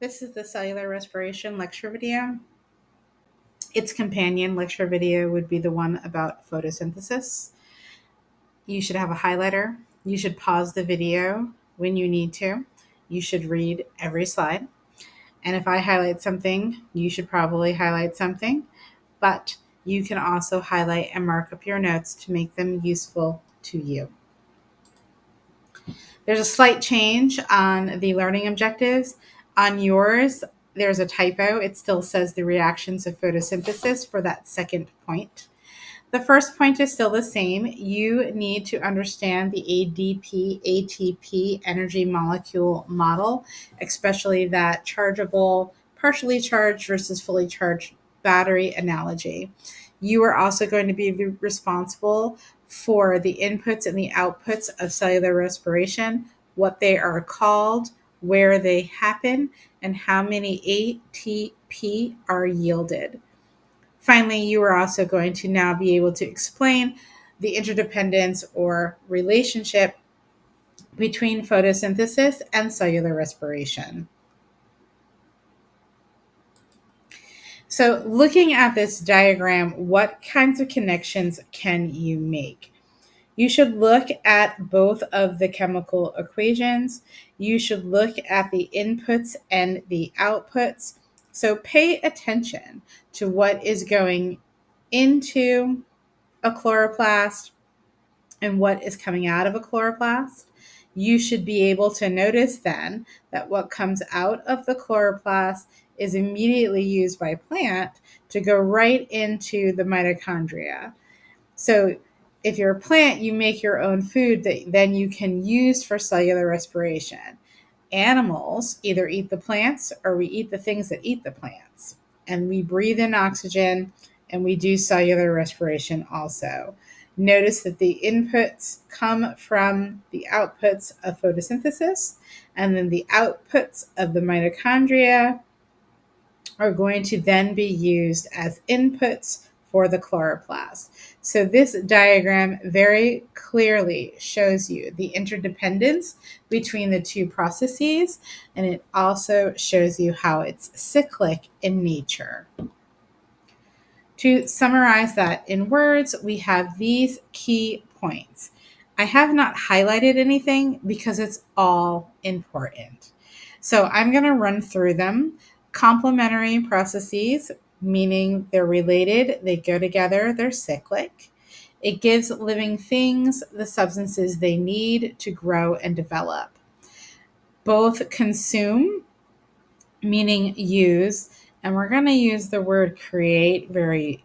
This is the Cellular Respiration lecture video. Its companion lecture video would be the one about photosynthesis. You should have a highlighter. You should pause the video when you need to. You should read every slide. And if I highlight something, you should probably highlight something. But you can also highlight and mark up your notes to make them useful to you. There's a slight change on the learning objectives. On yours, there's a typo. It still says the reactions of photosynthesis for that second point. The first point is still the same. You need to understand the ADP, ATP energy molecule model, especially that chargeable, partially charged versus fully charged battery analogy. You are also going to be responsible for the inputs and the outputs of cellular respiration, what they are called, where they happen, and how many ATP are yielded. Finally, you are also going to now be able to explain the interdependence or relationship between photosynthesis and cellular respiration. So, looking at this diagram, what kinds of connections can you make? You should look at both of the chemical equations. You should look at the inputs and the outputs. So pay attention to what is going into a chloroplast and what is coming out of a chloroplast. You should be able to notice then that what comes out of the chloroplast is immediately used by plant to go right into the mitochondria. So if you're a plant, you make your own food that then you can use for cellular respiration. Animals either eat the plants or we eat the things that eat the plants. And we breathe in oxygen and we do cellular respiration also. Notice that the inputs come from the outputs of photosynthesis, and then the outputs of the mitochondria are going to then be used as inputs for the chloroplast. So this diagram very clearly shows you the interdependence between the two processes, and it also shows you how it's cyclic in nature. To summarize that in words, we have these key points. I have not highlighted anything because it's all important. So I'm going to run through them. Complementary processes, meaning they're related, they go together, they're cyclic. It gives living things the substances they need to grow and develop. Both consume, meaning use, and we're going to use the word create very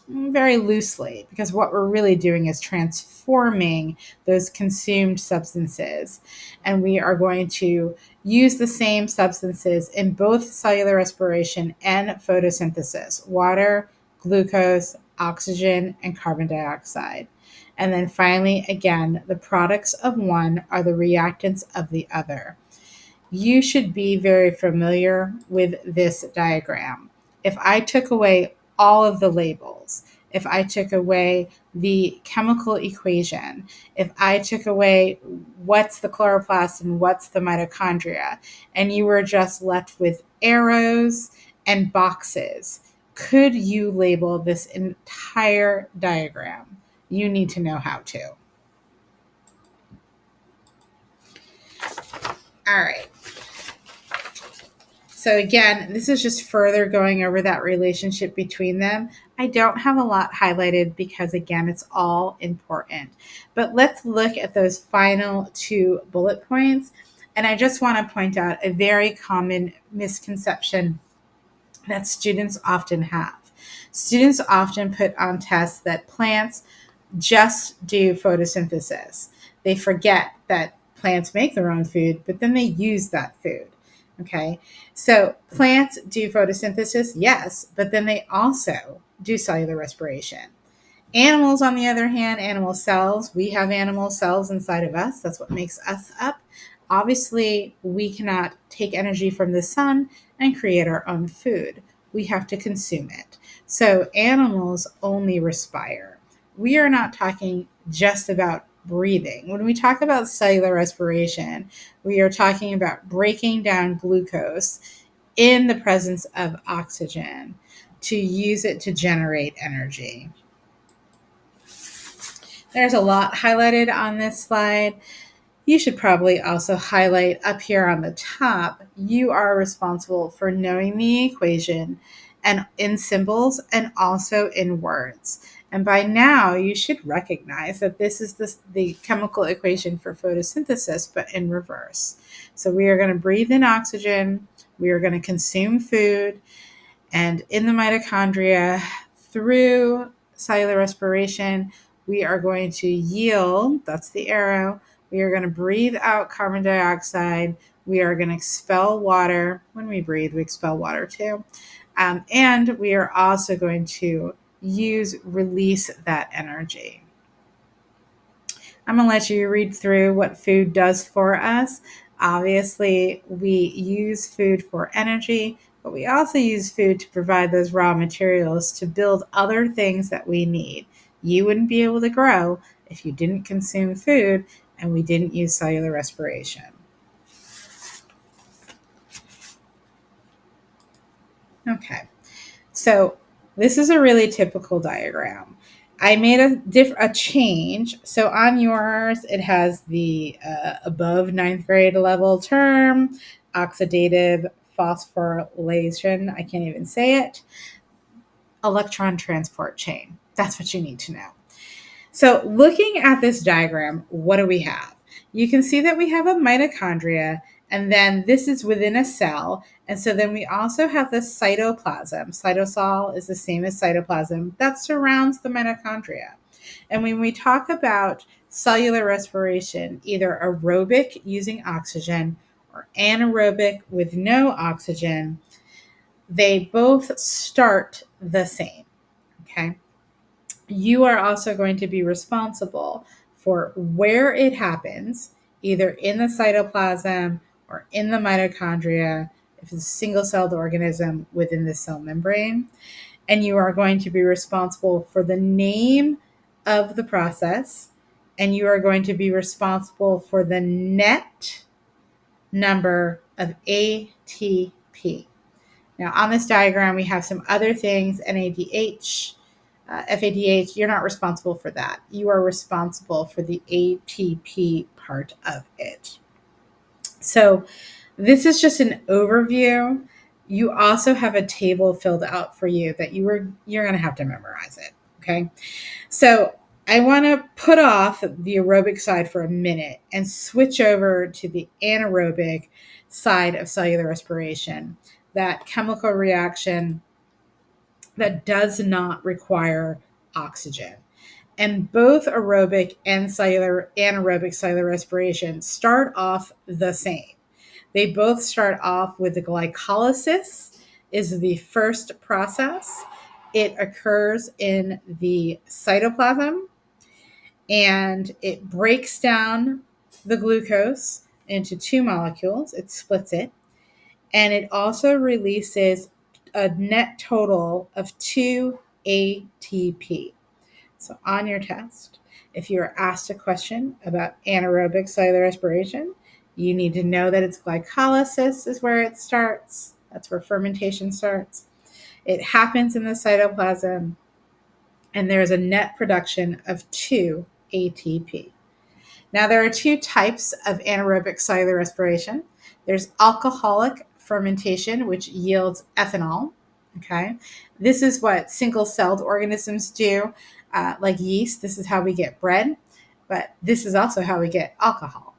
loosely, because what we're really doing is transforming those consumed substances. And we are going to use the same substances in both cellular respiration and photosynthesis: water, glucose, oxygen, and carbon dioxide. And then finally, again, the products of one are the reactants of the other. You should be very familiar with this diagram. If I took away all of the labels, if I took away the chemical equation, if I took away what's the chloroplast and what's the mitochondria, and you were just left with arrows and boxes, could you label this entire diagram? You need to know how to. All right. So again, this is just further going over that relationship between them. I don't have a lot highlighted because, again, it's all important. But let's look at those final two bullet points. And I just want to point out a very common misconception that students often have. Students often put on tests that plants just do photosynthesis. They forget that plants make their own food, but then they use that food. Okay, so plants do photosynthesis, yes, but then they also do cellular respiration. Animals, on the other hand, animal cells, we have animal cells inside of us. That's what makes us up. Obviously, we cannot take energy from the sun and create our own food. We have to consume it. So animals only respire. We are not talking just about breathing. When we talk about cellular respiration, we are talking about breaking down glucose in the presence of oxygen to use it to generate energy. There's a lot highlighted on this slide. You should probably also highlight up here on the top, you are responsible for knowing the equation and in symbols and also in words. And by now, you should recognize that this is the chemical equation for photosynthesis, but in reverse. So we are going to breathe in oxygen, we are going to consume food, and in the mitochondria, through cellular respiration, we are going to yield, that's the arrow, we are going to breathe out carbon dioxide, we are going to expel water. When we breathe, we expel water too. And we are also going to release that energy. I'm going to let you read through what food does for us. Obviously, we use food for energy, but we also use food to provide those raw materials to build other things that we need. You wouldn't be able to grow if you didn't consume food and we didn't use cellular respiration. Okay, so this is a really typical diagram. I made a change. So on yours, it has the above ninth grade level term, oxidative phosphorylation. I can't even say it. Electron transport chain. That's what you need to know. So looking at this diagram, what do we have? You can see that we have a mitochondria, and then this is within a cell. And so then we also have the cytoplasm. Cytosol is the same as cytoplasm that surrounds the mitochondria. And when we talk about cellular respiration, either aerobic using oxygen or anaerobic with no oxygen, they both start the same. Okay. You are also going to be responsible for where it happens, either in the cytoplasm or in the mitochondria, if it's a single-celled organism within the cell membrane. And you are going to be responsible for the name of the process, and you are going to be responsible for the net number of ATP. Now, on this diagram, we have some other things, NADH, FADH. You're not responsible for that. You are responsible for the ATP part of it. So this is just an overview. You also have a table filled out for you that you're going to have to memorize it. Okay. So I want to put off the aerobic side for a minute and switch over to the anaerobic side of cellular respiration, that chemical reaction that does not require oxygen. And both aerobic and anaerobic cellular respiration start off the same. They both start off with the glycolysis is the first process. It occurs in the cytoplasm, and it breaks down the glucose into two molecules. It splits it, and it also releases a net total of 2 ATP. So on your test, if you're asked a question about anaerobic cellular respiration, you need to know that it's glycolysis is where it starts. That's where fermentation starts. It happens in the cytoplasm, and there's a net production of 2 ATP. Now, there are two types of anaerobic cellular respiration. There's alcoholic fermentation, which yields ethanol. Okay, this is what single-celled organisms do, like yeast. This is how we get bread, but this is also how we get alcohol.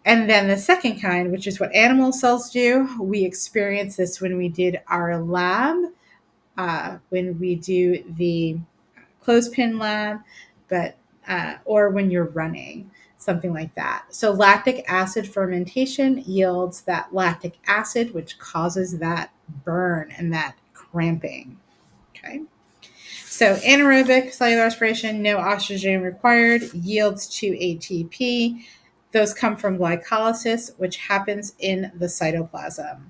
And then the second kind, which is what animal cells do, we experience this when we did our lab, when we do the clothespin lab, but or when you're running, something like that. So lactic acid fermentation yields that lactic acid, which causes that burn and that cramping. Okay. So anaerobic cellular respiration, no oxygen required, yields 2 ATP. Those come from glycolysis, which happens in the cytoplasm.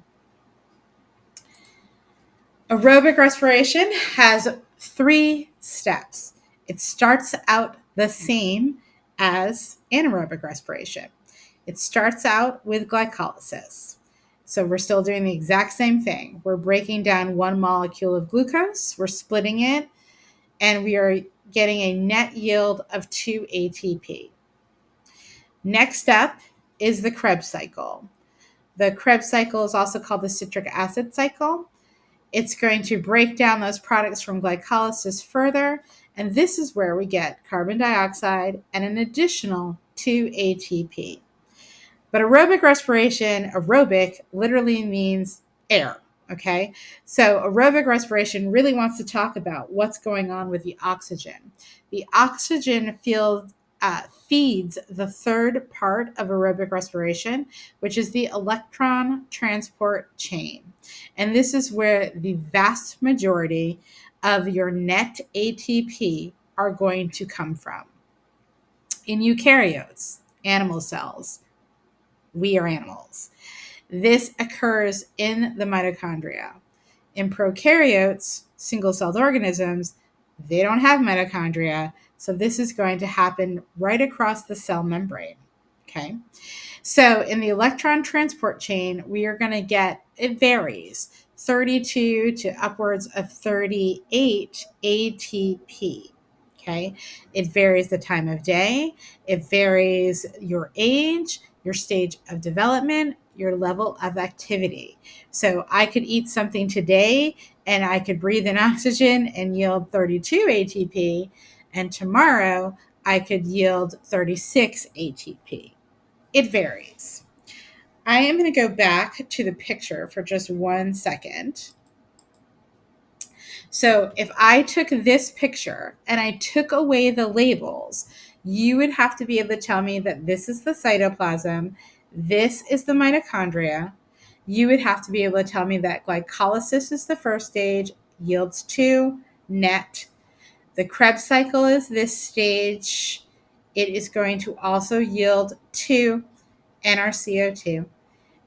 Aerobic respiration has 3 steps. It starts out the same as anaerobic respiration. It starts out with glycolysis. So we're still doing the exact same thing. We're breaking down one molecule of glucose, we're splitting it, and we are getting a net yield of 2 ATP. Next up is the Krebs cycle. The Krebs cycle is also called the citric acid cycle. It's going to break down those products from glycolysis further, and this is where we get carbon dioxide and an additional 2 ATP. But aerobic respiration, aerobic literally means air. Okay. So aerobic respiration really wants to talk about what's going on with the oxygen. The oxygen field feeds the third part of aerobic respiration, which is the electron transport chain. And this is where the vast majority of your net ATP are going to come from. In eukaryotes, animal cells, we are animals. This occurs in the mitochondria. In prokaryotes, single-celled organisms, they don't have mitochondria, so this is going to happen right across the cell membrane. Okay? So in the electron transport chain, we are going to get, it varies, 32 to upwards of 38 ATP. Okay? It varies the time of day, it varies your age, your stage of development, your level of activity. So I could eat something today and I could breathe in oxygen and yield 32 ATP, and tomorrow I could yield 36 ATP. It varies. I am going to go back to the picture for just 1 second. So if I took this picture and I took away the labels, you would have to be able to tell me that this is the cytoplasm, this is the mitochondria. You would have to be able to tell me that glycolysis is the first stage, yields 2 net. The Krebs cycle is this stage. It is going to also yield 2 NRCO2.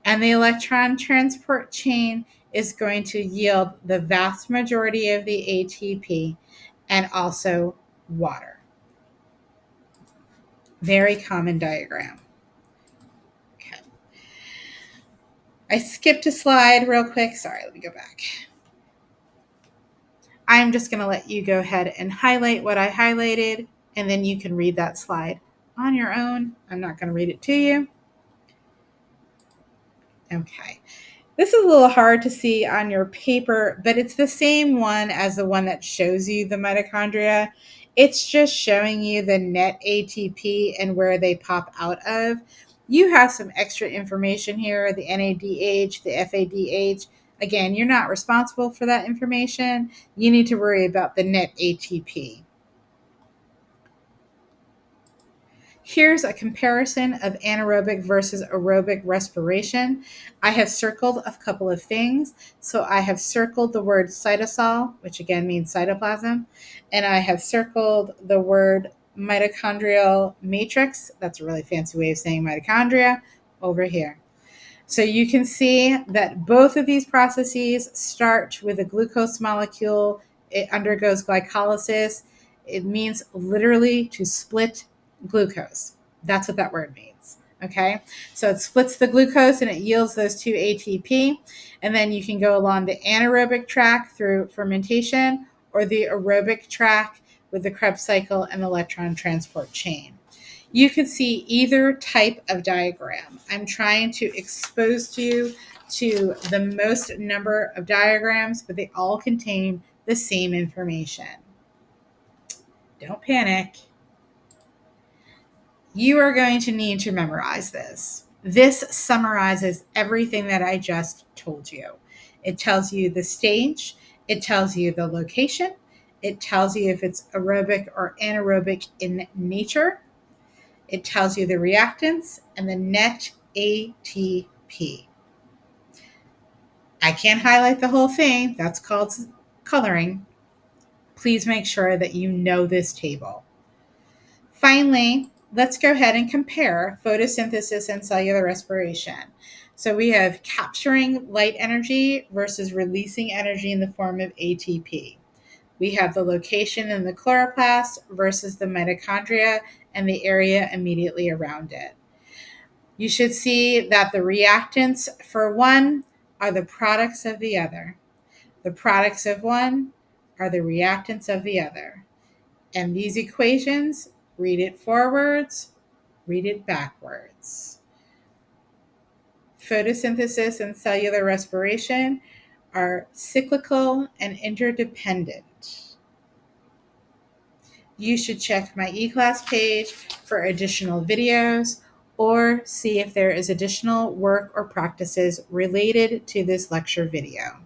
And the electron transport chain is going to yield the vast majority of the ATP and also water. Very common diagram. Okay. I skipped a slide real quick. Sorry, let me go back. I'm just going to let you go ahead and highlight what I highlighted, and then you can read that slide on your own. I'm not going to read it to you. Okay. This is a little hard to see on your paper, but it's the same one as the one that shows you the mitochondria. It's just showing you the net ATP and where they pop out of. You have some extra information here, the NADH, the FADH. Again, you're not responsible for that information. You need to worry about the net ATP. Here's a comparison of anaerobic versus aerobic respiration. I have circled a couple of things. So I have circled the word cytosol, which again means cytoplasm, and I have circled the word mitochondrial matrix. That's a really fancy way of saying mitochondria over here. So you can see that both of these processes start with a glucose molecule. It undergoes glycolysis. It means literally to split glucose. That's what that word means. Okay. So it splits the glucose and it yields those 2 ATP. And then you can go along the anaerobic track through fermentation or the aerobic track with the Krebs cycle and electron transport chain. You can see either type of diagram. I'm trying to expose you to the most number of diagrams, but they all contain the same information. Don't panic. You are going to need to memorize this. This summarizes everything that I just told you. It tells you the stage, it tells you the location, it tells you if it's aerobic or anaerobic in nature. It tells you the reactants and the net ATP. I can't highlight the whole thing. That's called coloring. Please make sure that you know this table. Finally, let's go ahead and compare photosynthesis and cellular respiration. So we have capturing light energy versus releasing energy in the form of ATP. We have the location in the chloroplast versus the mitochondria and the area immediately around it. You should see that the reactants for one are the products of the other. The products of one are the reactants of the other. And these equations, read it forwards, read it backwards. Photosynthesis and cellular respiration are cyclical and interdependent. You should check my eClass page for additional videos or see if there is additional work or practices related to this lecture video.